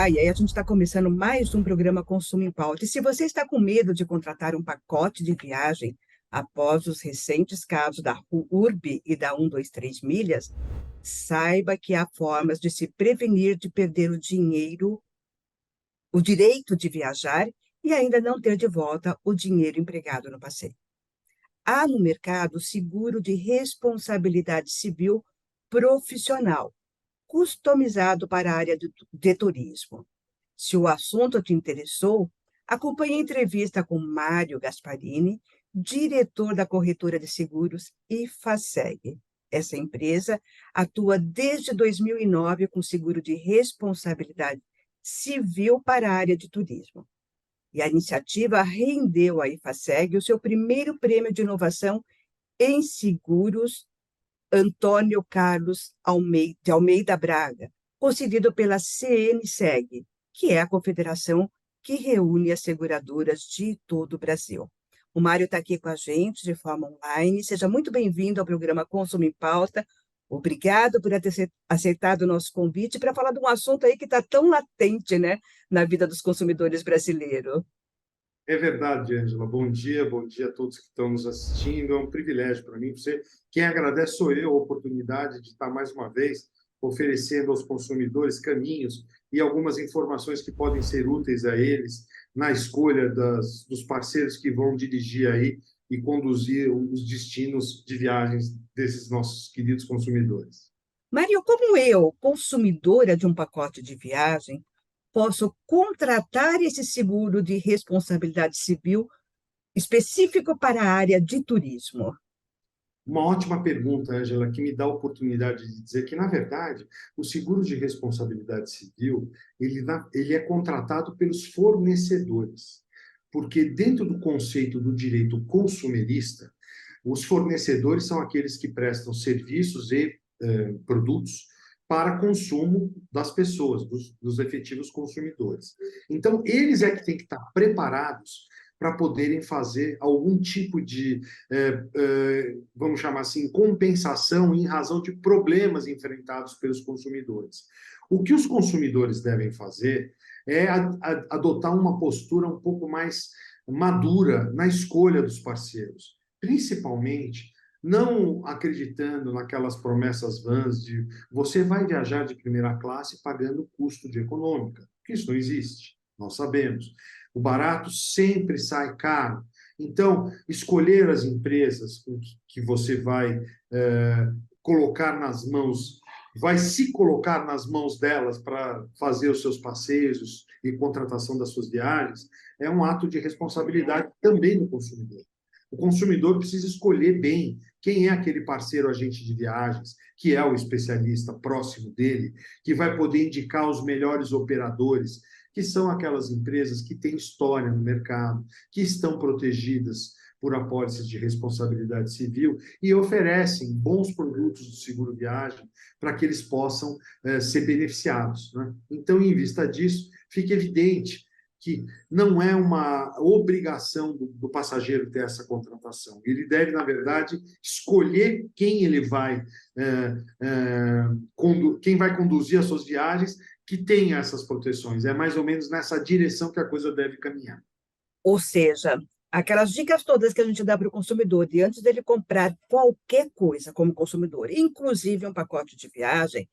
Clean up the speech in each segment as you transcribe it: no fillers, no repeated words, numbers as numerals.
Olá, e aí a gente está começando mais um programa Consumo em Pauta. E se você está com medo de contratar um pacote de viagem após os recentes casos da URB e da 123 Milhas, saiba que há formas de se prevenir de perder o dinheiro, o direito de viajar e ainda não ter de volta o dinheiro empregado no passeio. Há no mercado seguro de responsabilidade civil profissional, customizado para a área de turismo. Se o assunto te interessou, acompanhe a entrevista com Mário Gasparini, diretor da corretora de seguros IFASEG. Essa empresa atua desde 2009 com seguro de responsabilidade civil para a área de turismo. E a iniciativa rendeu à IFASEG o seu primeiro prêmio de inovação em seguros Antônio Carlos de Almeida Braga, concedido pela CNSEG, que é a confederação que reúne as seguradoras de todo o Brasil. O Mário está aqui com a gente de forma online. Seja muito bem-vindo ao programa Consumo em Pauta. Obrigado por ter aceitado o nosso convite para falar de um assunto aí que está tão latente, né, na vida dos consumidores brasileiros. É verdade, Ângela. Bom dia a todos que estão nos assistindo. É um privilégio para mim. Quem agradece sou eu a oportunidade de estar mais uma vez oferecendo aos consumidores caminhos e algumas informações que podem ser úteis a eles na escolha dos parceiros que vão dirigir aí e conduzir os destinos de viagens desses nossos queridos consumidores. Mário, como eu, consumidora de um pacote de viagem, posso contratar esse seguro de responsabilidade civil específico para a área de turismo? Uma ótima pergunta, Ângela, que me dá a oportunidade de dizer que, na verdade, o seguro de responsabilidade civil ele é contratado pelos fornecedores, porque dentro do conceito do direito consumerista, os fornecedores são aqueles que prestam serviços e produtos para consumo das pessoas, dos efetivos consumidores. Então, eles é que têm que estar preparados para poderem fazer algum tipo de, vamos chamar assim, compensação em razão de problemas enfrentados pelos consumidores. O que os consumidores devem fazer é adotar uma postura um pouco mais madura na escolha dos parceiros, principalmente não acreditando naquelas promessas vãs de você vai viajar de primeira classe pagando custo de econômica, porque isso não existe, nós sabemos. O barato sempre sai caro. Então, escolher as empresas que você vai colocar nas mãos, vai se colocar nas mãos delas para fazer os seus passeios e contratação das suas viagens, é um ato de responsabilidade também do consumidor. O consumidor precisa escolher bem quem é aquele parceiro agente de viagens, que é o especialista próximo dele, que vai poder indicar os melhores operadores, que são aquelas empresas que têm história no mercado, que estão protegidas por apólices de responsabilidade civil e oferecem bons produtos do seguro viagem para que eles possam ser beneficiados, né? Então, em vista disso, fica evidente que não é uma obrigação do passageiro ter essa contratação. Ele deve, na verdade, escolher quem ele vai, quem vai conduzir as suas viagens que tenha essas proteções. É mais ou menos nessa direção que a coisa deve caminhar. Ou seja, aquelas dicas todas que a gente dá para o consumidor, e antes dele comprar qualquer coisa como consumidor, inclusive um pacote de viagem,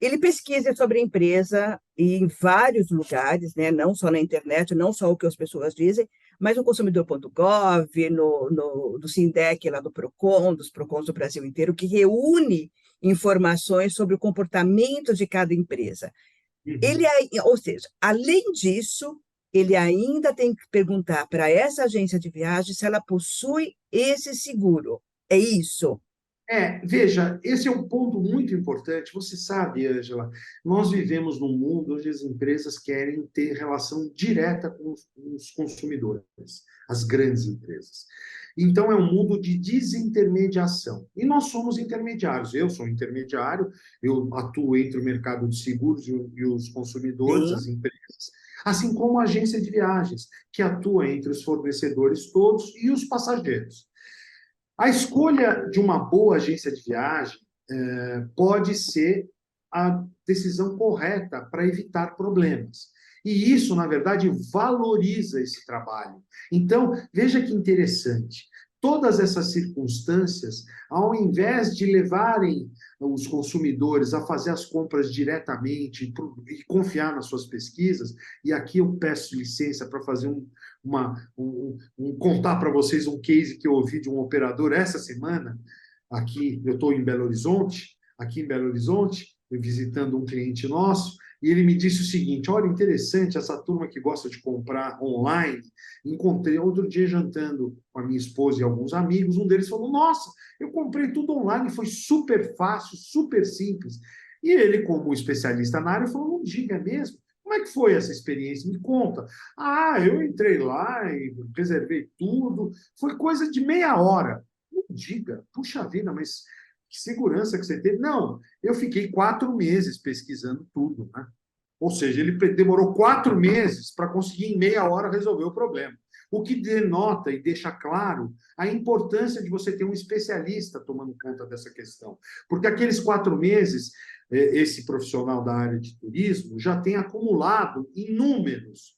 ele pesquisa sobre a empresa e em vários lugares, né? Não só na internet, não só o que as pessoas dizem, mas no consumidor.gov, no Sindec, lá do Procon, dos Procons do Brasil inteiro, que reúne informações sobre o comportamento de cada empresa. Uhum. Ou seja, além disso, ele ainda tem que perguntar para essa agência de viagem se ela possui esse seguro. É isso? Veja, esse é um ponto muito importante. Você sabe, Ângela, nós vivemos num mundo onde as empresas querem ter relação direta com os consumidores, as grandes empresas. Então, é um mundo de desintermediação. E nós somos intermediários. Eu sou intermediário, eu atuo entre o mercado de seguros e os consumidores, as Sim. empresas, assim como a agência de viagens, que atua entre os fornecedores todos e os passageiros. A escolha de uma boa agência de viagem pode ser a decisão correta para evitar problemas. E isso, na verdade, valoriza esse trabalho. Então, veja que interessante. Todas essas circunstâncias, ao invés de levarem os consumidores a fazer as compras diretamente e confiar nas suas pesquisas, e aqui eu peço licença para fazer contar para vocês um case que eu ouvi de um operador essa semana. Aqui eu estou em Belo Horizonte, visitando um cliente nosso, e ele me disse o seguinte: olha, interessante, essa turma que gosta de comprar online, encontrei outro dia jantando com a minha esposa e alguns amigos, um deles falou: nossa, eu comprei tudo online, foi super fácil, super simples. E ele, como especialista na área, falou: não diga mesmo. Como é que foi essa experiência? Me conta. Ah, eu entrei lá e reservei tudo. Foi coisa de meia hora. Não diga. Puxa vida, mas que segurança que você teve. Não, eu fiquei 4 meses pesquisando tudo, né? Ou seja, ele demorou 4 meses para conseguir, em meia hora, resolver o problema. O que denota e deixa claro a importância de você ter um especialista tomando conta dessa questão. Porque aqueles 4 meses, esse profissional da área de turismo já tem acumulado inúmeras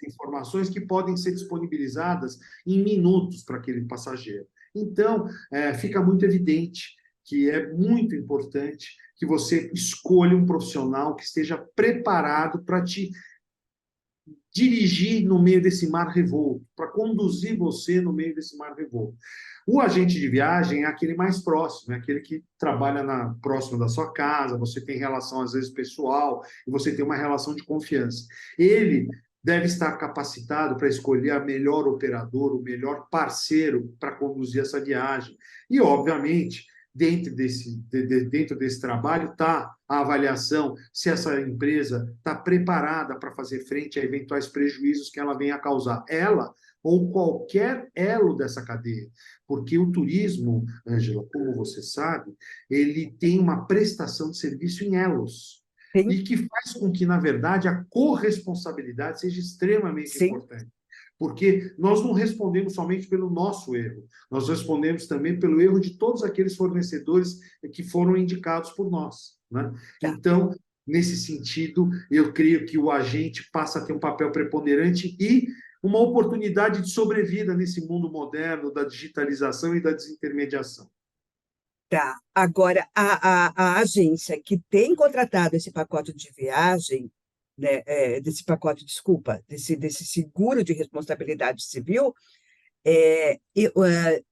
informações que podem ser disponibilizadas em minutos para aquele passageiro. Então, fica muito evidente que é muito importante que você escolha um profissional que esteja preparado para te dirigir no meio desse mar revolto, para conduzir você no meio desse mar revolto. O agente de viagem é aquele mais próximo, é aquele que trabalha próximo da sua casa, você tem relação, às vezes, pessoal, e você tem uma relação de confiança. Ele deve estar capacitado para escolher a melhor operador, o melhor parceiro para conduzir essa viagem. E, obviamente, dentro desse trabalho está a avaliação se essa empresa está preparada para fazer frente a eventuais prejuízos que ela venha a causar, ela ou qualquer elo dessa cadeia. Porque o turismo, Ângela, como você sabe, ele tem uma prestação de serviço em elos. Sim. E que faz com que, na verdade, a corresponsabilidade seja extremamente Sim. importante. Porque nós não respondemos somente pelo nosso erro, nós respondemos também pelo erro de todos aqueles fornecedores que foram indicados por nós, né? Então, nesse sentido, eu creio que o agente passa a ter um papel preponderante e uma oportunidade de sobrevida nesse mundo moderno da digitalização e da desintermediação. Tá. Agora, a agência que tem contratado esse pacote de viagem, né, desse seguro de responsabilidade civil, é, eu, é,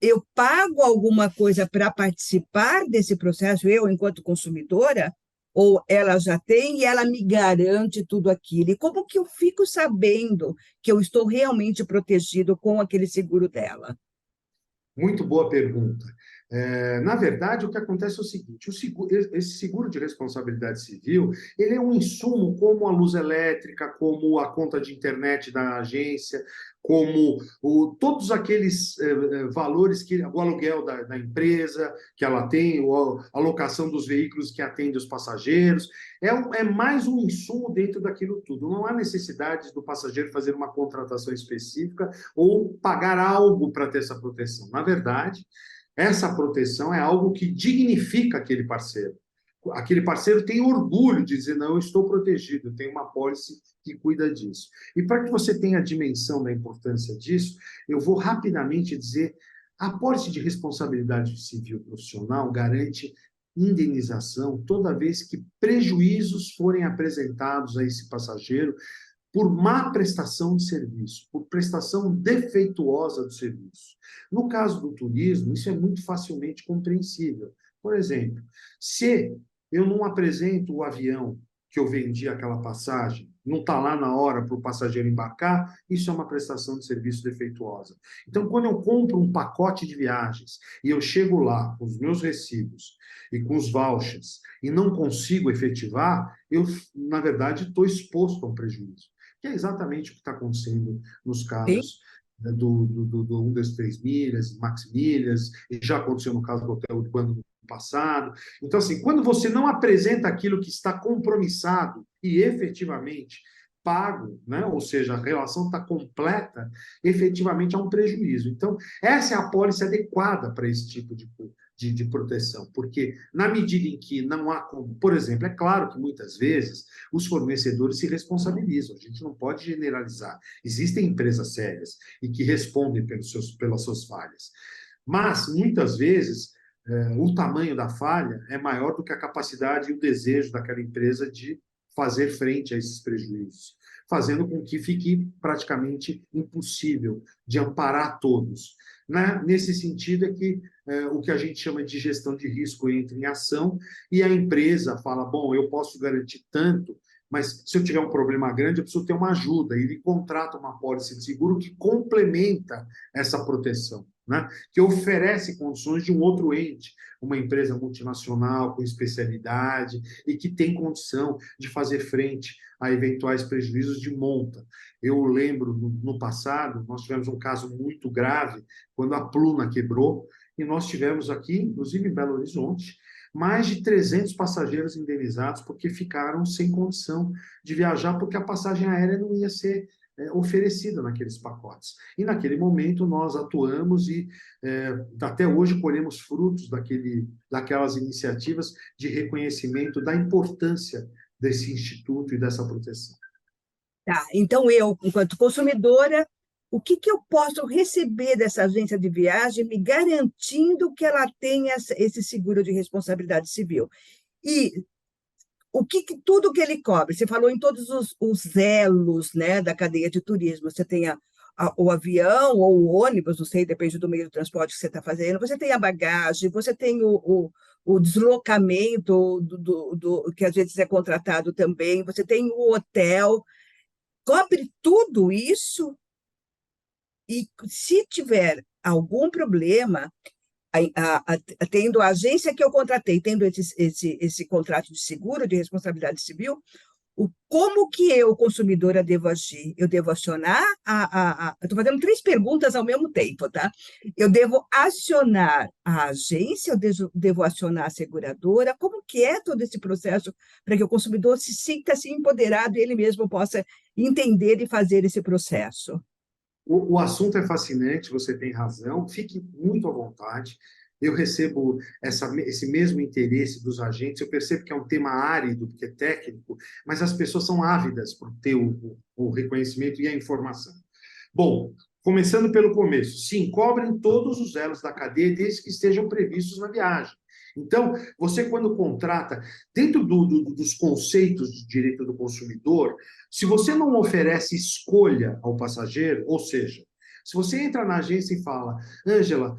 eu pago alguma coisa para participar desse processo, eu, enquanto consumidora, ou ela já tem e ela me garante tudo aquilo? E como que eu fico sabendo que eu estou realmente protegido com aquele seguro dela? Muito boa pergunta. Na verdade, o que acontece é o seguinte: esse seguro de responsabilidade civil, ele é um insumo como a luz elétrica, como a conta de internet da agência, como todos aqueles valores, o aluguel da empresa que ela tem, a locação dos veículos que atende os passageiros. É mais um insumo dentro daquilo tudo. Não há necessidade do passageiro fazer uma contratação específica ou pagar algo para ter essa proteção. Na verdade, essa proteção é algo que dignifica aquele parceiro. Aquele parceiro tem orgulho de dizer: não, eu estou protegido, eu tenho uma pólice que cuida disso. E para que você tenha a dimensão da importância disso, eu vou rapidamente dizer: a pólice de responsabilidade civil profissional garante indenização toda vez que prejuízos forem apresentados a esse passageiro por má prestação de serviço, por prestação defeituosa do serviço. No caso do turismo, isso é muito facilmente compreensível. Por exemplo, se eu não apresento o avião que eu vendi aquela passagem, não está lá na hora para o passageiro embarcar, isso é uma prestação de serviço defeituosa. Então, quando eu compro um pacote de viagens e eu chego lá com os meus recibos e com os vouchers e não consigo efetivar, eu, na verdade, estou exposto a um prejuízo, que é exatamente o que está acontecendo nos Sim. casos do 1, 2, 3 milhas, Max Milhas, e já aconteceu no caso do Hotel Urbano no passado. Então, assim, quando você não apresenta aquilo que está compromissado e efetivamente pago, né? Ou seja, a relação está completa, efetivamente há um prejuízo. Então, essa é a pólice adequada para esse tipo de proteção, porque na medida em que não há como, por exemplo, é claro que muitas vezes os fornecedores se responsabilizam, a gente não pode generalizar. Existem empresas sérias e que respondem pelas suas falhas, mas muitas vezes o tamanho da falha é maior do que a capacidade e o desejo daquela empresa de fazer frente a esses prejuízos, fazendo com que fique praticamente impossível de amparar todos. Né? Nesse sentido é que o que a gente chama de gestão de risco entra em ação e a empresa fala, bom, eu posso garantir tanto, mas se eu tiver um problema grande, eu preciso ter uma ajuda. E ele contrata uma pólice de seguro que complementa essa proteção, né? Que oferece condições de um outro ente, uma empresa multinacional com especialidade e que tem condição de fazer frente a eventuais prejuízos de monta. Eu lembro, no passado, nós tivemos um caso muito grave, quando a Pluna quebrou, e nós tivemos aqui, inclusive em Belo Horizonte, mais de 300 passageiros indenizados porque ficaram sem condição de viajar, porque a passagem aérea não ia ser oferecida naqueles pacotes. E naquele momento nós atuamos e até hoje colhemos frutos daquelas iniciativas de reconhecimento da importância desse instituto e dessa proteção. Tá, então eu, enquanto consumidora, o que que eu posso receber dessa agência de viagem me garantindo que ela tenha esse seguro de responsabilidade civil? E tudo que ele cobre? Você falou em todos os elos, né, da cadeia de turismo. Você tem o avião ou o ônibus, não sei, depende do meio de transporte que você está fazendo. Você tem a bagagem, você tem o deslocamento que às vezes é contratado também. Você tem o hotel. Cobre tudo isso e se tiver algum problema, tendo a agência que eu contratei, tendo esse contrato de seguro de responsabilidade civil, como que eu, consumidora, devo agir? Eu devo acionar eu estou fazendo três perguntas ao mesmo tempo, tá? Eu devo acionar a agência, eu devo acionar a seguradora, como que é todo esse processo para que o consumidor se sinta assim, empoderado e ele mesmo possa entender e fazer esse processo? O assunto é fascinante, você tem razão, fique muito à vontade. Eu recebo esse mesmo interesse dos agentes, eu percebo que é um tema árido, porque é técnico, mas as pessoas são ávidas por ter o reconhecimento e a informação. Bom, começando pelo começo, sim, cobrem todos os elos da cadeia, desde que estejam previstos na viagem. Então, você quando contrata, dentro dos conceitos de direito do consumidor, se você não oferece escolha ao passageiro, ou seja, se você entra na agência e fala, Ângela,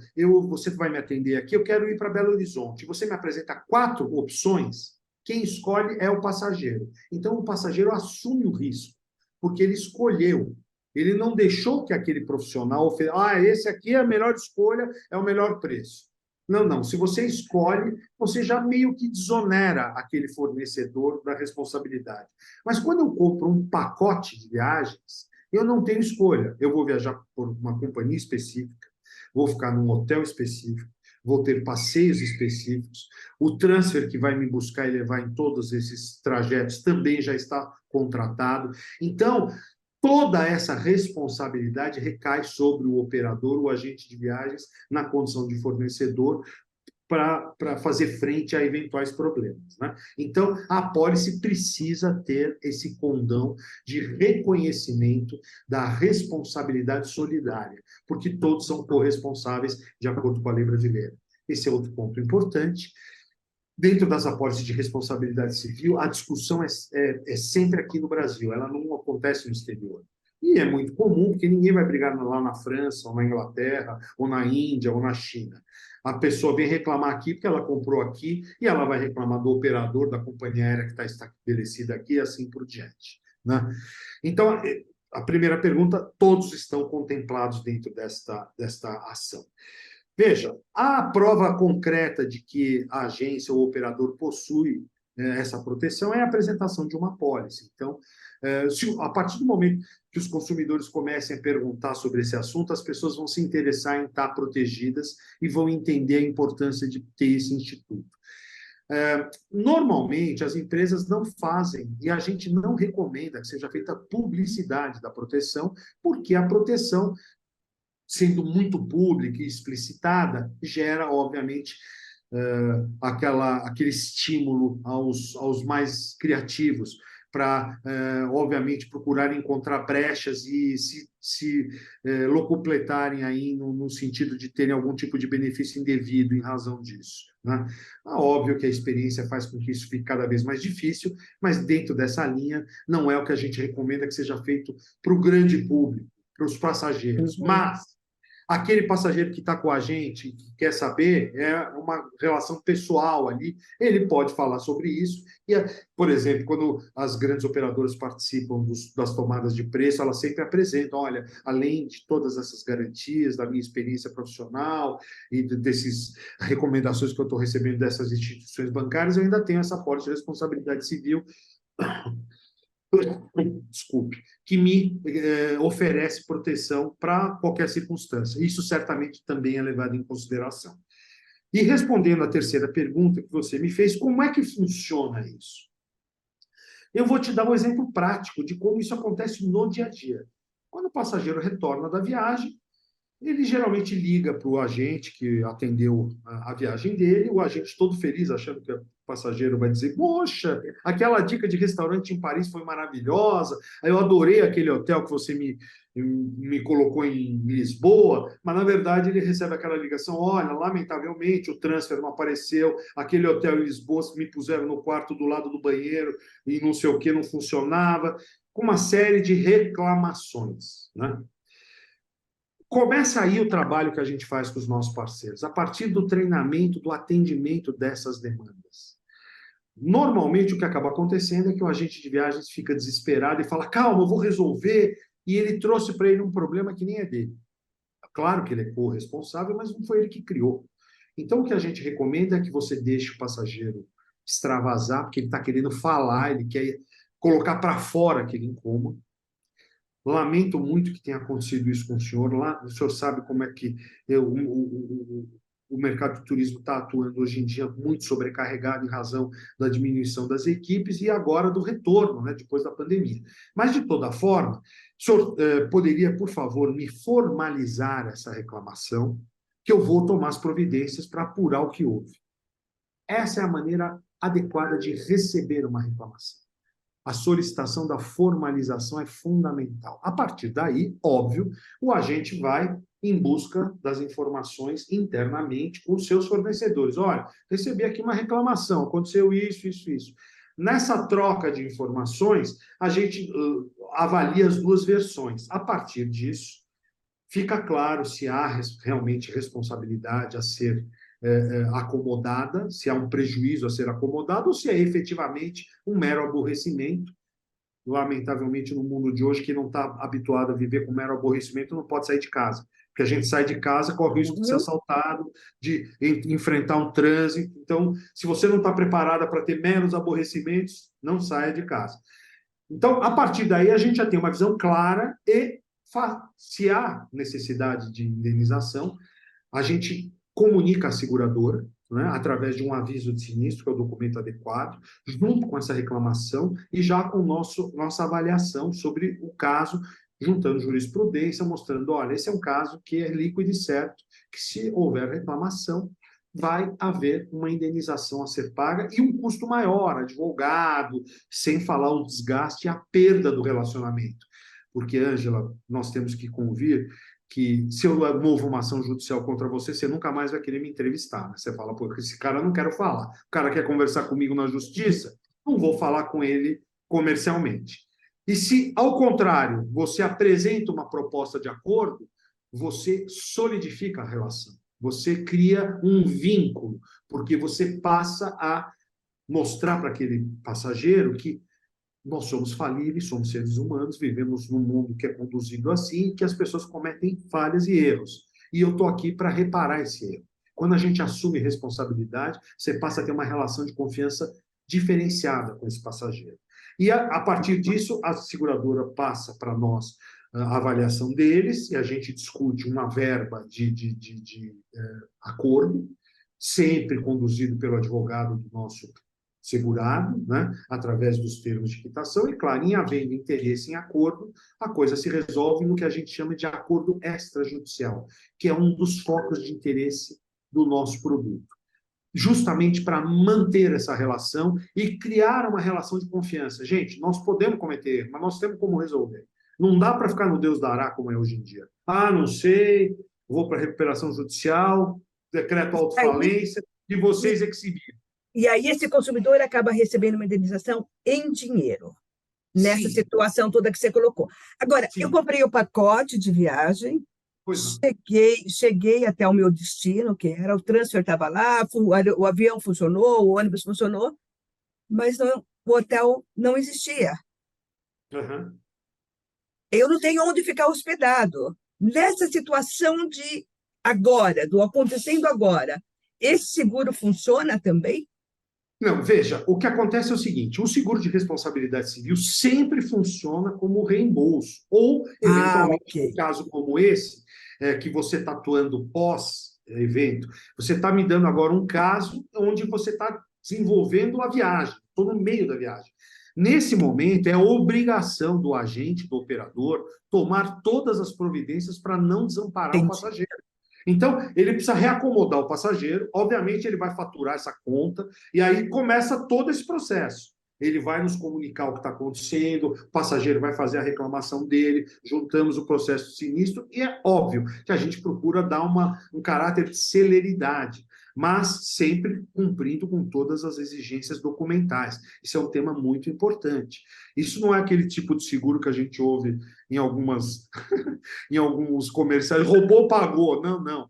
você vai me atender aqui, eu quero ir para Belo Horizonte, você me apresenta 4 opções, quem escolhe é o passageiro. Então, o passageiro assume o risco, porque ele escolheu. Ele não deixou que aquele profissional ofereça, esse aqui é a melhor escolha, é o melhor preço. Não, não. Se você escolhe, você já meio que desonera aquele fornecedor da responsabilidade. Mas quando eu compro um pacote de viagens, eu não tenho escolha. Eu vou viajar por uma companhia específica, vou ficar num hotel específico, vou ter passeios específicos. O transfer que vai me buscar e levar em todos esses trajetos também já está contratado. Então, toda essa responsabilidade recai sobre o operador, o agente de viagens, na condição de fornecedor, para fazer frente a eventuais problemas. Né? Então, a apólice precisa ter esse condão de reconhecimento da responsabilidade solidária, porque todos são corresponsáveis de acordo com a lei brasileira. Esse é outro ponto importante. Dentro das apólices de responsabilidade civil, a discussão é sempre aqui no Brasil, ela não acontece no exterior. E é muito comum, porque ninguém vai brigar lá na França, ou na Inglaterra, ou na Índia, ou na China. A pessoa vem reclamar aqui porque ela comprou aqui, e ela vai reclamar do operador da companhia aérea que está estabelecida aqui, e assim por diante. Né? Então, a primeira pergunta, todos estão contemplados dentro desta ação. Veja, a prova concreta de que a agência ou o operador possui essa proteção é a apresentação de uma apólice. Então, a partir do momento que os consumidores comecem a perguntar sobre esse assunto, as pessoas vão se interessar em estar protegidas e vão entender a importância de ter esse instituto. Normalmente, as empresas não fazem, e a gente não recomenda que seja feita publicidade da proteção, porque a proteção, sendo muito pública e explicitada, gera, obviamente, aquele estímulo aos mais criativos, para, obviamente, procurar encontrar brechas e se locupletarem aí no sentido de terem algum tipo de benefício indevido em razão disso. Né? É óbvio que a experiência faz com que isso fique cada vez mais difícil, mas dentro dessa linha não é o que a gente recomenda que seja feito para o grande público, para os passageiros. Uhum. Mas aquele passageiro que está com a gente, que quer saber, é uma relação pessoal ali, ele pode falar sobre isso. E, por exemplo, quando as grandes operadoras participam das tomadas de preço, elas sempre apresentam, olha, além de todas essas garantias, da minha experiência profissional e dessas recomendações que eu estou recebendo dessas instituições bancárias, eu ainda tenho essa forte responsabilidade civil, desculpe, que me oferece proteção para qualquer circunstância. Isso certamente também é levado em consideração. E respondendo à terceira pergunta que você me fez, como é que funciona isso? Eu vou te dar um exemplo prático de como isso acontece no dia a dia. Quando o passageiro retorna da viagem, ele geralmente liga para o agente que atendeu a viagem dele, o agente todo feliz, achando que o passageiro vai dizer: poxa, aquela dica de restaurante em Paris foi maravilhosa, eu adorei aquele hotel que você me colocou em Lisboa, mas na verdade ele recebe aquela ligação: olha, lamentavelmente o transfer não apareceu, aquele hotel em Lisboa me puseram no quarto do lado do banheiro e não sei o que, não funcionava, com uma série de reclamações, né? Começa aí o trabalho que a gente faz com os nossos parceiros, a partir do treinamento, do atendimento dessas demandas. Normalmente, o que acaba acontecendo é que o agente de viagens fica desesperado e fala: calma, eu vou resolver, e ele trouxe para ele um problema que nem é dele. Claro que ele é corresponsável, mas não foi ele que criou. Então, o que a gente recomenda é que você deixe o passageiro extravasar, porque ele está querendo falar, ele quer colocar para fora aquele incômodo. Lamento muito que tenha acontecido isso com o senhor. Lá, o senhor sabe como é que o mercado de turismo está atuando hoje em dia muito sobrecarregado em razão da diminuição das equipes e agora do retorno, né, depois da pandemia. Mas, de toda forma, o senhor poderia, por favor, me formalizar essa reclamação, que eu vou tomar as providências para apurar o que houve. Essa é a maneira adequada de receber uma reclamação. A solicitação da formalização é fundamental. A partir daí, óbvio, o agente vai em busca das informações internamente com os seus fornecedores. Olha, recebi aqui uma reclamação, aconteceu isso, isso, isso. Nessa troca de informações, a gente avalia as duas versões. A partir disso, fica claro se há realmente responsabilidade a ser acomodada, se há um prejuízo a ser acomodado ou se é efetivamente um mero aborrecimento. Lamentavelmente, no mundo de hoje, quem não está habituado a viver com mero aborrecimento não pode sair de casa. Porque a gente sai de casa, corre o risco de ser assaltado, de enfrentar um trânsito. Então, se você não está preparada para ter meros aborrecimentos, não saia de casa. Então, a partir daí, a gente já tem uma visão clara e, se há necessidade de indenização, a gente comunica à seguradora, né, através de um aviso de sinistro, que é o documento adequado, junto com essa reclamação e já com nossa avaliação sobre o caso, juntando jurisprudência, mostrando: olha, esse é um caso que é líquido e certo, que se houver reclamação, vai haver uma indenização a ser paga e um custo maior, advogado, sem falar o desgaste e a perda do relacionamento. Porque, Ângela, nós temos que convir que se eu movo uma ação judicial contra você, você nunca mais vai querer me entrevistar. Né? Você fala: pô, esse cara eu não quero falar. O cara quer conversar comigo na justiça, não vou falar com ele comercialmente. E se, ao contrário, você apresenta uma proposta de acordo, você solidifica a relação. Você cria um vínculo, porque você passa a mostrar para aquele passageiro que nós somos falíveis, somos seres humanos, vivemos num mundo que é conduzido assim, que as pessoas cometem falhas e erros. E eu estou aqui para reparar esse erro. Quando a gente assume responsabilidade, você passa a ter uma relação de confiança diferenciada com esse passageiro. E a partir disso, a seguradora passa para nós a avaliação deles e a gente discute uma verba de acordo, sempre conduzido pelo advogado do nosso segurado, né, através dos termos de quitação, e, claro, em havendo interesse em acordo, a coisa se resolve no que a gente chama de acordo extrajudicial, que é um dos focos de interesse do nosso produto. justamente para manter essa relação e criar uma relação de confiança. Gente, nós podemos cometer erro, mas nós temos como resolver. Não dá para ficar no Deus dará como é hoje em dia. Ah, não sei, vou para a recuperação judicial, decreto Aí, autofalência, e vocês e, é que se viram. e aí esse consumidor acaba recebendo uma indenização em dinheiro, nessa Sim, situação toda que você colocou. Agora, eu sim, comprei o pacote de viagem, pois não. cheguei até o meu destino, que era o transfer estava lá, o avião funcionou, o ônibus funcionou, mas o hotel não existia. Uhum. Eu não tenho onde ficar hospedado. Nessa situação de agora, do acontecendo agora, esse seguro funciona também? Não, veja, o que acontece é o seguinte: o seguro de responsabilidade civil sempre funciona como reembolso, ou, Ah, eventualmente, um ok. caso como esse, que você está atuando pós-evento, você está me dando agora um caso onde você está desenvolvendo a viagem, estou no meio da viagem. Nesse momento, é obrigação do agente, do operador, tomar todas as providências para não desamparar o Entendi. passageiro. Então, ele precisa reacomodar o passageiro, obviamente ele vai faturar essa conta, e aí começa todo esse processo. Ele vai nos comunicar o que está acontecendo, o passageiro vai fazer a reclamação dele, juntamos o processo de sinistro, e é óbvio que a gente procura dar um caráter de celeridade, mas sempre cumprindo com todas as exigências documentais. Isso é um tema muito importante. Isso não é aquele tipo de seguro que a gente ouve em em alguns comerciais, roubou, pagou. Não, não.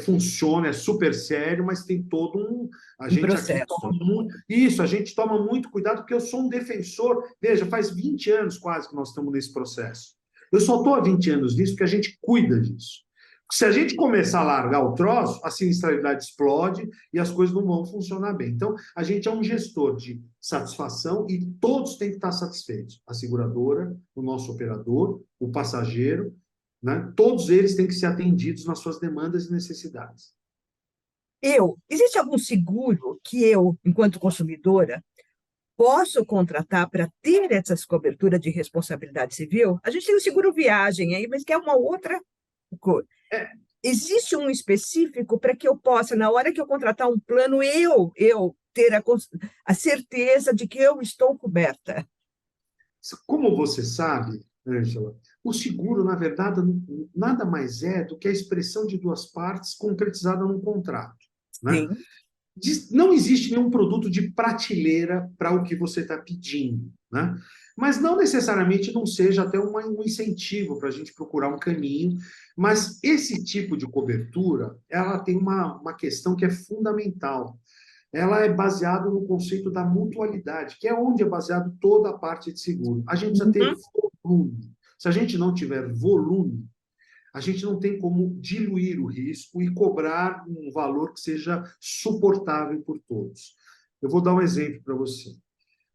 Funciona, é super sério, mas tem todo um. A Um gente aqui processo. toma muito. Isso, a gente toma muito cuidado, porque eu sou um defensor. Veja, faz 20 anos quase que nós estamos nesse processo. Eu só estou há 20 anos nisso porque a gente cuida disso. Se a gente começar a largar o troço, a sinistralidade explode e as coisas não vão funcionar bem. Então, a gente é um gestor de satisfação e todos têm que estar satisfeitos. A seguradora, o nosso operador, o passageiro, né? Todos eles têm que ser atendidos nas suas demandas e necessidades. Existe algum seguro que eu, enquanto consumidora, posso contratar para ter essas coberturas de responsabilidade civil? A gente tem o seguro viagem aí, mas que é uma outra coisa. É, Existe um específico para que eu possa, na hora que eu contratar um plano, eu ter a certeza de que eu estou coberta? como você sabe, Ângela, o seguro, na verdade, nada mais é do que a expressão de duas partes concretizada num contrato. Né? Sim. Não existe nenhum produto de prateleira para o que você está pedindo, né? Mas não necessariamente não seja até um incentivo para a gente procurar um caminho, mas esse tipo de cobertura, ela tem uma questão que é fundamental. Ela é baseada no conceito da mutualidade, que é onde é baseado toda a parte de seguro. A gente precisa ter Uhum. volume. Se a gente não tiver volume, a gente não tem como diluir o risco e cobrar um valor que seja suportável por todos. Eu vou dar um exemplo para você.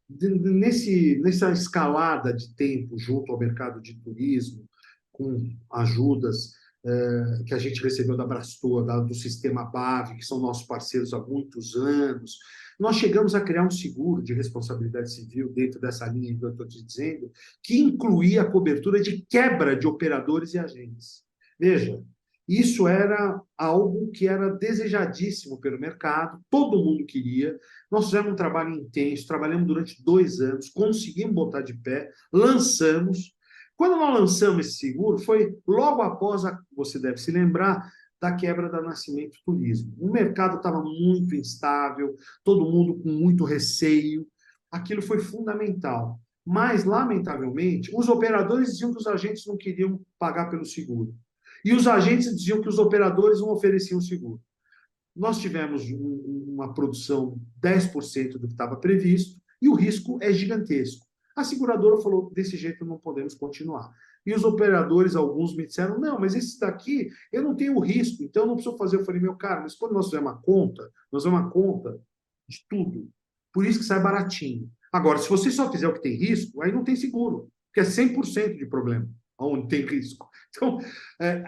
Nessa escalada de tempo junto ao mercado de turismo, com ajudas que a gente recebeu da Brastoa, do sistema BAV, que são nossos parceiros há muitos anos, nós chegamos a criar um seguro de responsabilidade civil dentro dessa linha que eu estou te dizendo, que incluía a cobertura de quebra de operadores e agentes. Veja, isso era algo que era desejadíssimo pelo mercado, todo mundo queria. Nós fizemos um trabalho intenso, trabalhamos durante 2 anos, conseguimos botar de pé, lançamos. Quando nós lançamos esse seguro, foi logo após, você deve se lembrar, da quebra da Nascimento Turismo. O mercado estava muito instável, todo mundo com muito receio. Aquilo foi fundamental. Mas, lamentavelmente, os operadores diziam que os agentes não queriam pagar pelo seguro. E os agentes diziam que os operadores não ofereciam seguro. Nós tivemos uma produção 10% do que estava previsto e o risco é gigantesco. A seguradora falou: desse jeito não podemos continuar. E os operadores, alguns me disseram: não, mas esse daqui eu não tenho risco, então eu não preciso fazer. Eu falei: meu cara, mas quando nós fizemos uma conta, nós fizemos uma conta de tudo. Por isso que sai baratinho. Agora, se você só fizer o que tem risco, aí não tem seguro, porque é 100% de problema onde tem risco. Então, é,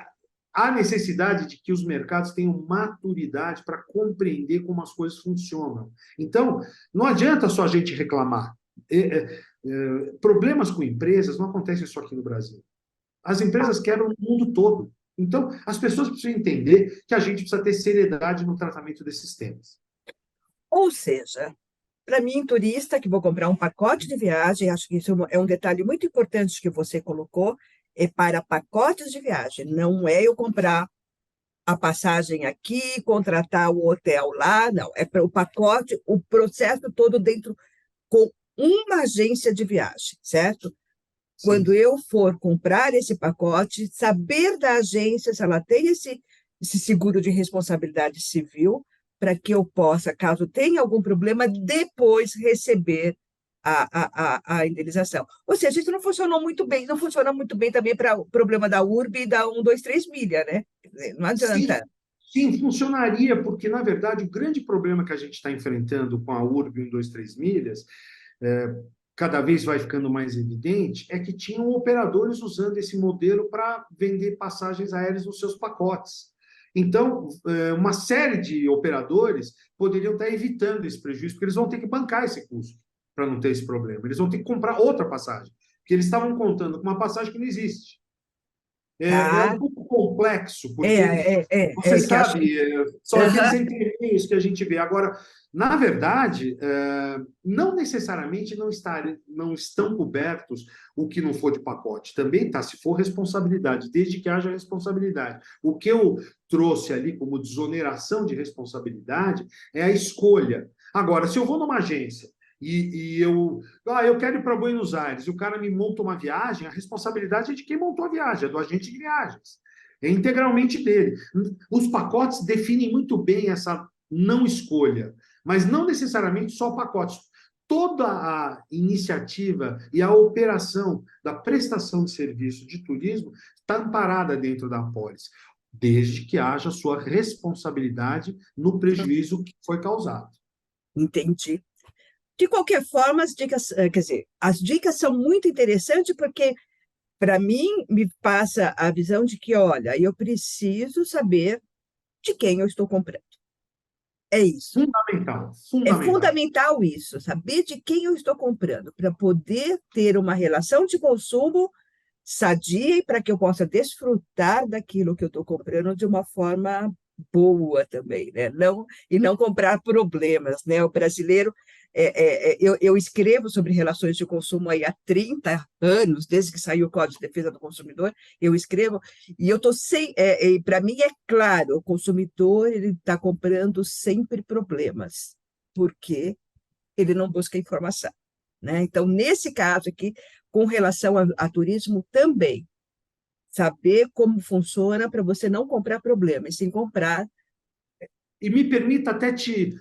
há necessidade de que os mercados tenham maturidade para compreender como as coisas funcionam. Então, não adianta só a gente reclamar. Problemas com empresas não acontecem só aqui no Brasil. As empresas quebram no mundo todo. Então, as pessoas precisam entender que a gente precisa ter seriedade no tratamento desses temas. Ou seja, para mim, turista, que vou comprar um pacote de viagem, acho que isso é um detalhe muito importante que você colocou, é para pacotes de viagem, não é eu comprar a passagem aqui, contratar o hotel lá, não, é para o pacote, o processo todo dentro com uma agência de viagem, certo? Quando Sim. eu for comprar esse pacote, saber da agência se ela tem esse seguro de responsabilidade civil, para que eu possa, caso tenha algum problema, depois receber a indenização. Ou seja, isso não funcionou muito bem, não funciona muito bem também para o problema da URB e da 123 milha, né? Quer dizer, não Sim, adianta. sim, funcionaria, porque, na verdade, o grande problema que a gente está enfrentando com a URB 123 milhas, é, cada vez vai ficando mais evidente, é que tinham operadores usando esse modelo para vender passagens aéreas nos seus pacotes. Então, uma série de operadores poderiam estar evitando esse prejuízo, porque eles vão ter que bancar esse custo para não ter esse problema. Eles vão ter que comprar outra passagem, porque eles estavam contando com uma passagem que não existe. É Ah, um pouco complexo, porque você que acho que. sabe, são aqueles Aham. entremeios que a gente vê. Agora, na verdade, não necessariamente não estão cobertos o que não for de pacote. Também está, se for responsabilidade, desde que haja responsabilidade. O que eu trouxe ali como desoneração de responsabilidade é a escolha. Agora, se eu vou numa agência eu quero ir para Buenos Aires e o cara me monta uma viagem, a responsabilidade é de quem montou a viagem, é do agente de viagens. É integralmente dele. Os pacotes definem muito bem essa não escolha, mas não necessariamente só pacotes. Toda a iniciativa e a operação da prestação de serviço de turismo está amparada dentro da apólice, desde que haja sua responsabilidade no prejuízo que foi causado. Entendi. De qualquer forma, as dicas, quer dizer, as dicas são muito interessantes porque, para mim, me passa a visão de que, olha, eu preciso saber de quem eu estou comprando. É isso. Fundamental, É fundamental. fundamental isso, saber de quem eu estou comprando, para poder ter uma relação de consumo sadia e para que eu possa desfrutar daquilo que eu estou comprando de uma forma boa também, né? Não, e não comprar problemas, né? O brasileiro, eu escrevo sobre relações de consumo aí há 30 anos, desde que saiu o Código de Defesa do Consumidor, eu escrevo, e eu estou sem, para mim é claro, o consumidor ele está comprando sempre problemas, porque ele não busca informação, né? Então, nesse caso aqui, com relação a turismo também, saber como funciona para você não comprar problemas, sem comprar. E me permita até te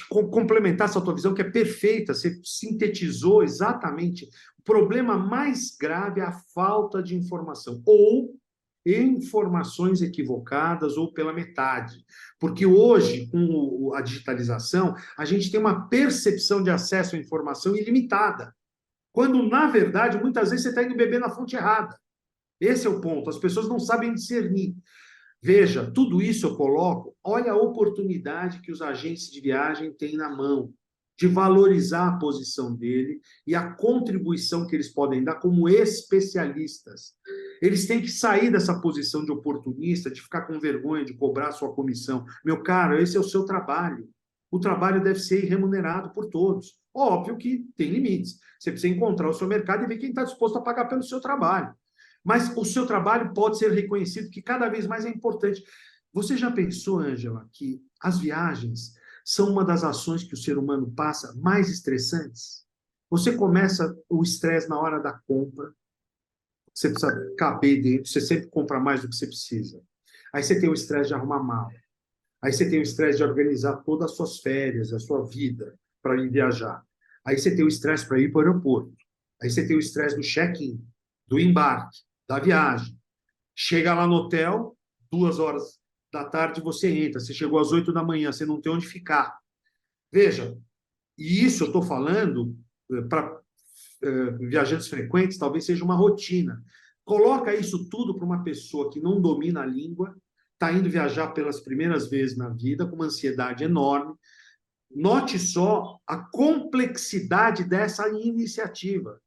complementar essa tua visão, que é perfeita, você sintetizou exatamente. O problema mais grave é a falta de informação, ou informações equivocadas ou pela metade. Porque hoje, com a digitalização, a gente tem uma percepção de acesso à informação ilimitada, quando, na verdade, muitas vezes você está indo beber na fonte errada. Esse é o ponto, as pessoas não sabem discernir. Veja, tudo isso eu coloco, olha a oportunidade que os agentes de viagem têm na mão de valorizar a posição dele e a contribuição que eles podem dar como especialistas. Eles têm que sair dessa posição de oportunista, de ficar com vergonha de cobrar sua comissão. Meu caro, esse é o seu trabalho. O trabalho deve ser remunerado por todos. Óbvio que tem limites. Você precisa encontrar o seu mercado e ver quem está disposto a pagar pelo seu trabalho. Mas o seu trabalho pode ser reconhecido, que cada vez mais é importante. Você já pensou, Ângela, que as viagens são uma das ações que o ser humano passa mais estressantes? Você começa o estresse na hora da compra, você precisa caber dentro, você sempre compra mais do que você precisa. Aí você tem o estresse de arrumar mala. Aí você tem o estresse de organizar todas as suas férias, a sua vida para ir viajar. Aí você tem o estresse para ir para o aeroporto. Aí você tem o estresse do check-in, do embarque, da viagem. Chega lá no hotel, 2 horas da tarde você entra. Você chegou às 8 da manhã, você não tem onde ficar. Veja, e isso eu estou falando para viajantes frequentes, talvez seja uma rotina. Coloca isso tudo para uma pessoa que não domina a língua, está indo viajar pelas primeiras vezes na vida, com uma ansiedade enorme. Note só a complexidade dessa iniciativa.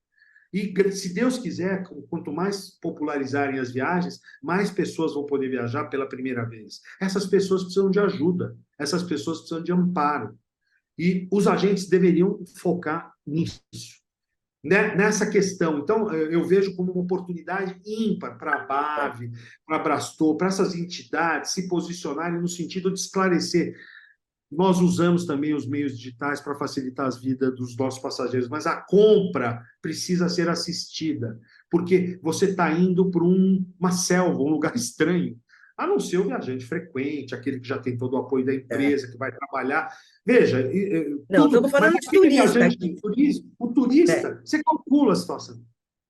E, se Deus quiser, quanto mais popularizarem as viagens, mais pessoas vão poder viajar pela primeira vez. Essas pessoas precisam de ajuda, essas pessoas precisam de amparo. E os agentes deveriam focar nisso, né? Nessa questão. Então, eu vejo como uma oportunidade ímpar para a BAV, para a Brastor, para essas entidades se posicionarem no sentido de esclarecer. Nós usamos também os meios digitais para facilitar as vidas dos nossos passageiros, mas a compra precisa ser assistida, porque você está indo para uma selva, um lugar estranho, a não ser o viajante frequente, aquele que já tem todo o apoio da É. empresa, que vai trabalhar. Veja, Não, tudo, estamos mas falando de aquele turista viajante aqui. o É. turista, você calcula a situação.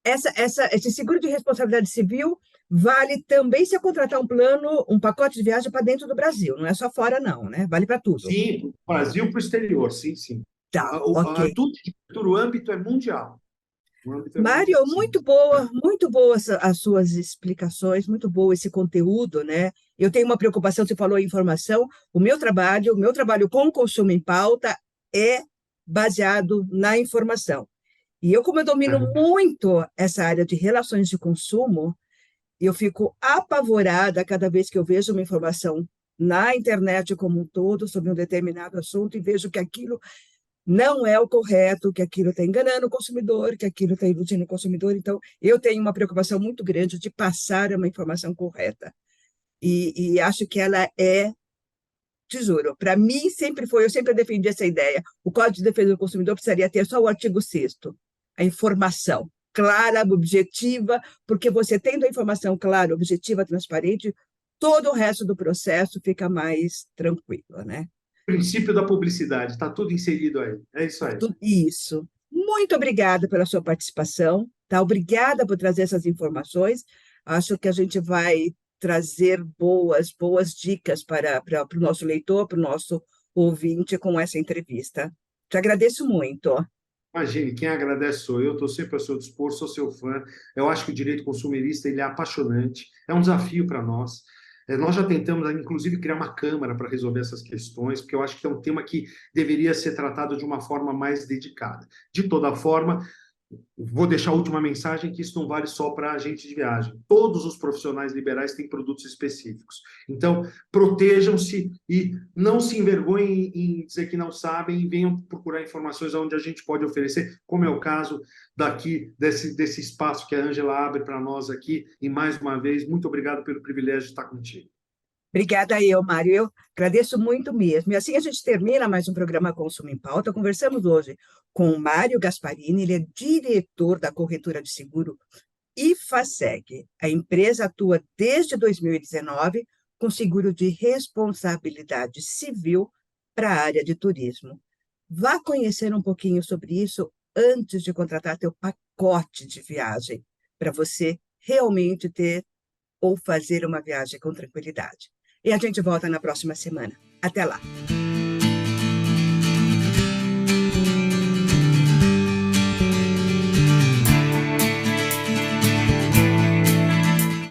Esse seguro de responsabilidade civil vale também se eu contratar um plano, um pacote de viagem para dentro do Brasil, não é só fora, não, né? Vale para tudo. Sim, para o Brasil, para o exterior, sim, sim. Tá, ok. Tudo, o âmbito é mundial. O âmbito é mundial, Mário, sim. muito boas as suas explicações, muito bom esse conteúdo, né? Eu tenho uma preocupação, você falou em informação, o meu trabalho com consumo em pauta é baseado na informação. E eu, como eu domino muito essa área de relações de consumo, eu fico apavorada cada vez que eu vejo uma informação na internet como um todo sobre um determinado assunto e vejo que aquilo não é o correto, que aquilo está enganando o consumidor, que aquilo está iludindo o consumidor. Então, eu tenho uma preocupação muito grande de passar uma informação correta. E acho que ela é, te juro, para mim sempre foi, eu sempre defendi essa ideia. O Código de Defesa do Consumidor precisaria ter só o artigo 6º, a informação clara, objetiva, porque você tendo a informação clara, objetiva, transparente, todo o resto do processo fica mais tranquilo, né? Princípio da publicidade, está tudo inserido aí. É isso aí. Isso. Muito obrigada pela sua participação, tá? Obrigada por trazer essas informações. Acho que a gente vai trazer boas dicas para o nosso leitor, para o nosso ouvinte com essa entrevista. Te agradeço muito. Imagine, quem agradece sou eu, estou sempre ao seu dispor, sou seu fã. Eu acho que o direito consumerista ele é apaixonante, é um desafio para nós. Nós já tentamos, inclusive, criar uma câmara para resolver essas questões, porque eu acho que é um tema que deveria ser tratado de uma forma mais dedicada. De toda forma, vou deixar a última mensagem que isso não vale só para agente de viagem. Todos os profissionais liberais têm produtos específicos. Então, protejam-se e não se envergonhem em dizer que não sabem e venham procurar informações onde a gente pode oferecer, como é o caso daqui, desse espaço que a Ângela abre para nós aqui. E, mais uma vez, muito obrigado pelo privilégio de estar contigo. Obrigada eu, Mário. Eu agradeço muito mesmo. E assim a gente termina mais um programa Consumo em Pauta. Conversamos hoje com o Mário Gasparini, ele é diretor da corretora de seguro IFASEG. A empresa atua desde 2019 com seguro de responsabilidade civil para a área de turismo. Vá conhecer um pouquinho sobre isso antes de contratar teu pacote de viagem, para você realmente ter ou fazer uma viagem com tranquilidade. E a gente volta na próxima semana. Até lá!